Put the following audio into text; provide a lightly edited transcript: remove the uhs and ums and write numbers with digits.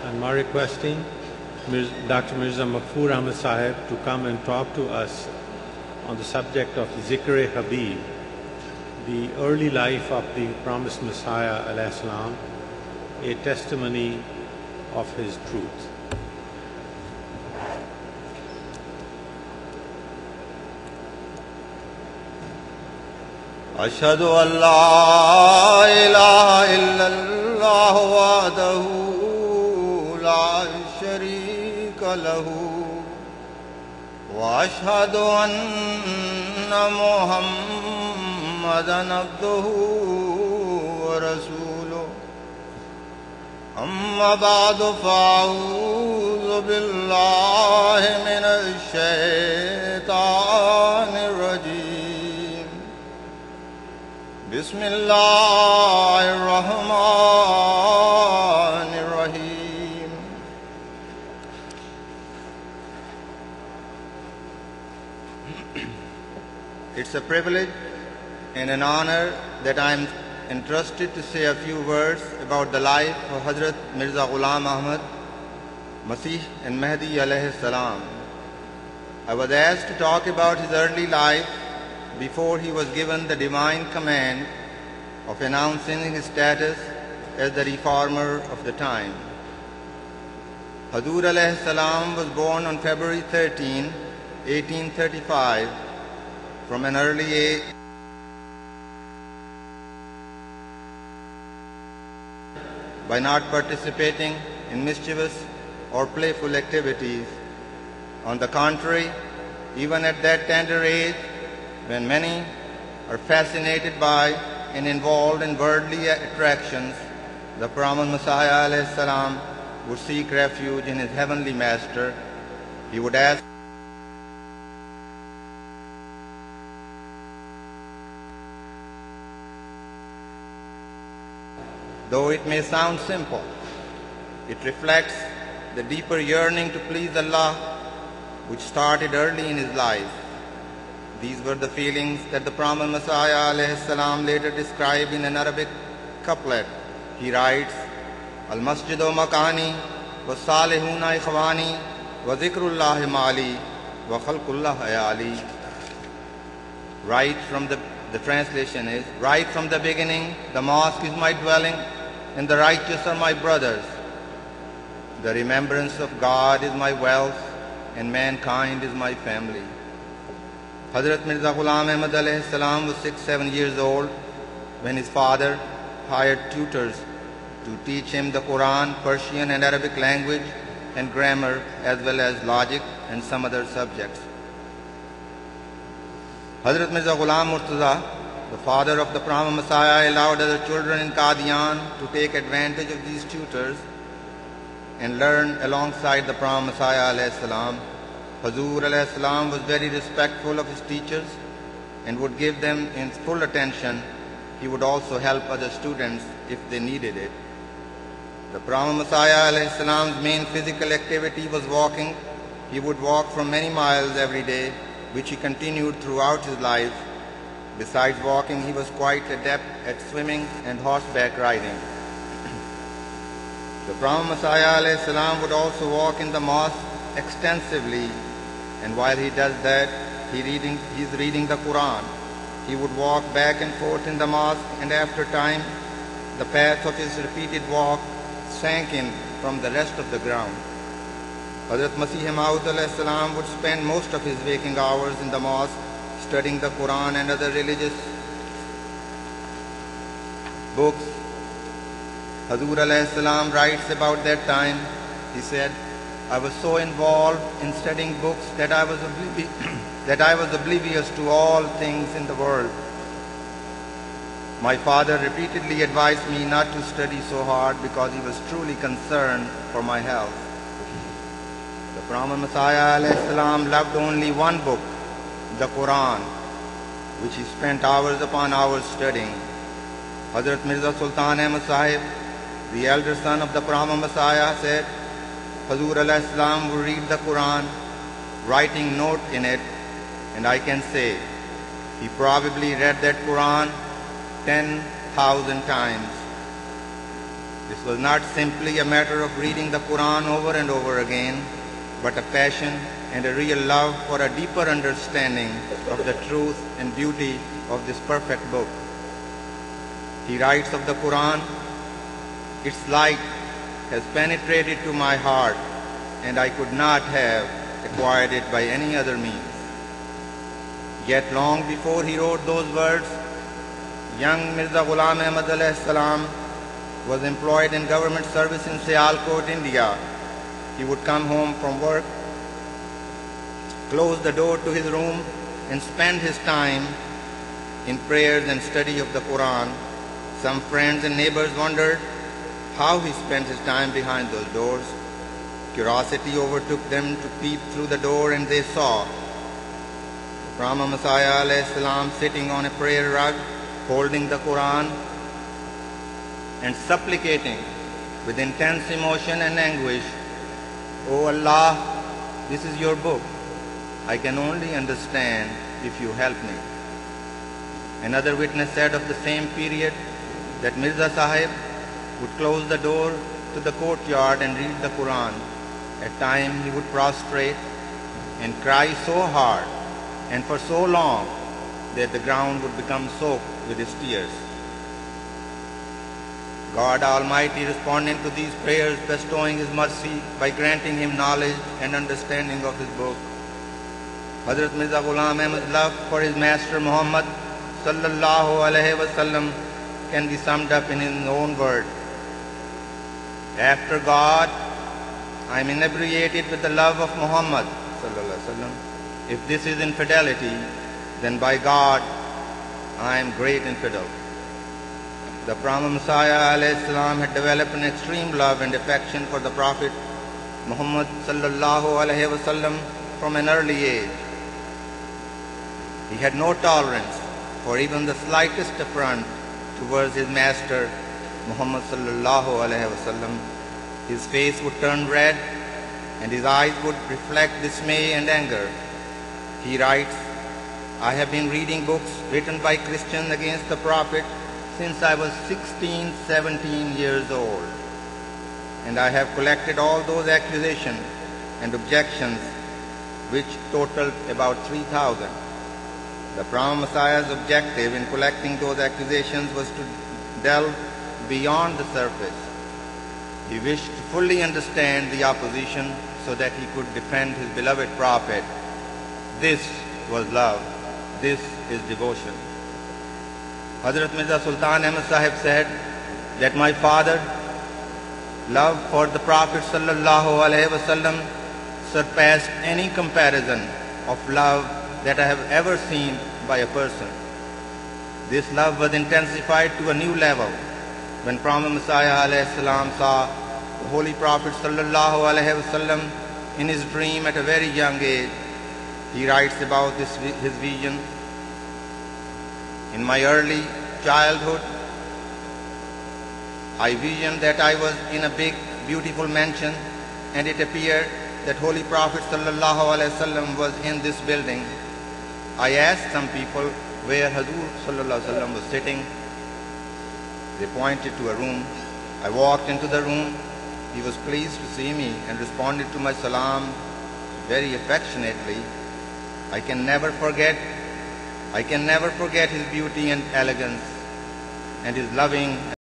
and now requesting Dr. Mirza Maqfoor Ahmad Sahib to come and talk to us on the subject of Zikr-e-Habib, the early life of the promised Messiah alayhi salam, a testimony of his truth. अशहदु Allah इलाहा इल्लल्लाह वहदहु ला शरीक लहु व अशहदु अन्ना Muhammadan अब्दुहु व रसूलुहु अम्मा बअदु फ़अऊज़ु बिल्लाहि मिनश शैतानिर रजीम Bismillahirrahmanirrahim. It's a privilege and an honor that I am entrusted to say a few words about the life of Hazrat Mirza Ghulam Ahmad, Masih and Mahdi alayhi salam. I was asked to talk about his early life before he was given the divine command of announcing his status as the reformer of the time. Huzoor alayhi salam was born on February 13, 1835, from an early age by not participating in mischievous or playful activities. On the contrary, even at that tender age, when many are fascinated by and involved in worldly attractions, the promised Messiah alayhi salam would seek refuge in his heavenly master. He would ask, though it may sound simple, it reflects the deeper yearning to please Allah, which started early in his life. These were the feelings that the promised Messiah alayhi salam later described in an Arabic couplet. He writes, Al-Masjidu Makani, wa Salihuna Ikhwani, wa Zikrullahi Mali, wa Khalqullah Ayali. Right from the translation is, right from the beginning, the mosque is my dwelling, and the righteous are my brothers. The remembrance of God is my wealth, and mankind is my family. Hazrat Mirza Ghulam Ahmad alayhi salam was 6-7 years old when his father hired tutors to teach him the Quran, Persian and Arabic language and grammar, as well as logic and some other subjects. Hazrat Mirza Ghulam Murtaza, the father of the promised Messiah, allowed other children in Qadian to take advantage of these tutors and learn alongside the promised Messiah alayhi salam. Huzoor alayhi salam was very respectful of his teachers and would give them his full attention. He would also help other students if they needed it. The promised Messiah alayhi salam's main physical activity was walking. He would walk for many miles every day, which he continued throughout his life. Besides walking, he was quite adept at swimming and horseback riding. The promised Messiah alayhi salam would also walk in the mosque extensively, and while he does that, he's reading the Quran. He would walk back and forth in the mosque, and after time, the path of his repeated walk sank in from the rest of the ground. Hazrat Masih Maud alayhi salam would spend most of his waking hours in the mosque studying the Quran and other religious books. Huzoor alayhi salam writes about that time. He said, I was so involved in studying books that I was oblivious to all things in the world. My father repeatedly advised me not to study so hard because he was truly concerned for my health. The promised Messiah alayhi salam loved only one book, the Quran, which he spent hours upon hours studying. Hazrat Mirza Sultan Ahmad Sahib, the elder son of the promised Messiah, said, Huzoor alayhi salam would read the Quran, writing note in it, and I can say he probably read that Quran 10,000 times. This was not simply a matter of reading the Quran over and over again, but a passion and a real love for a deeper understanding of the truth and beauty of this perfect book. He writes of the Quran, "Its light has penetrated to my heart, and I could not have acquired it by any other means." Yet long before he wrote those words, young Mirza Ghulam Ahmad alayhi salam was employed in government service in Sialkot, India. He would come home from work, close the door to his room, and spend his time in prayers and study of the Quran. Some friends and neighbors wondered how he spent his time behind those doors. Curiosity overtook them to peep through the door, and they saw the Brahma Messiah alayhi salam sitting on a prayer rug, holding the Quran and supplicating with intense emotion and anguish, "O Allah, this is your book. I can only understand if you help me." Another witness said of the same period that Mirza Sahib would close the door to the courtyard and read the Quran. At times he would prostrate and cry so hard and for so long that the ground would become soaked with his tears. God Almighty responding to these prayers, bestowing His mercy by granting him knowledge and understanding of his book. Hazrat Mirza Ghulam Ahmad's love for his master Muhammad sallallahu alaihi wasallam can be summed up in his own word: "After God, I am inebriated with the love of Muhammad sallallahu alaihi wasallam. If this is infidelity, then by God, I am great infidel." The Brahma Messiah alayhi salam had developed an extreme love and affection for the Prophet Muhammad sallallahu alaihi wasallam from an early age. He had no tolerance for even the slightest affront towards his master Muhammad sallallahu alaihi wasallam. His face would turn red and his eyes would reflect dismay and anger. He writes, "I have been reading books written by Christians against the Prophet since I was 16, 17 years old, and I have collected all those accusations and objections, which totaled about 3,000. The Brahma Messiah's objective in collecting those accusations was to delve beyond the surface. He wished to fully understand the opposition so that he could defend his beloved Prophet. This was love. This is devotion." Hazrat Mirza Sultan Ahmad Sahib said that my father, love for the Prophet sallallahu alaihi wasallam surpassed any comparison of love that I have ever seen by a person. This love was intensified to a new level when Prophet Messiah alayhi salam saw the Holy Prophet sallallahu alaihi wasallam in his dream at a very young age. He writes about his vision: "In my early childhood, I visioned that I was in a big, beautiful mansion, and it appeared that Holy Prophet sallallahu alaihi wasallam was in this building. I asked some people where Hazur sallallahu alaihi wasallam was sitting. They pointed to a room. I walked into the room. He was pleased to see me and responded to my salam very affectionately. I can never forget his beauty and elegance and his loving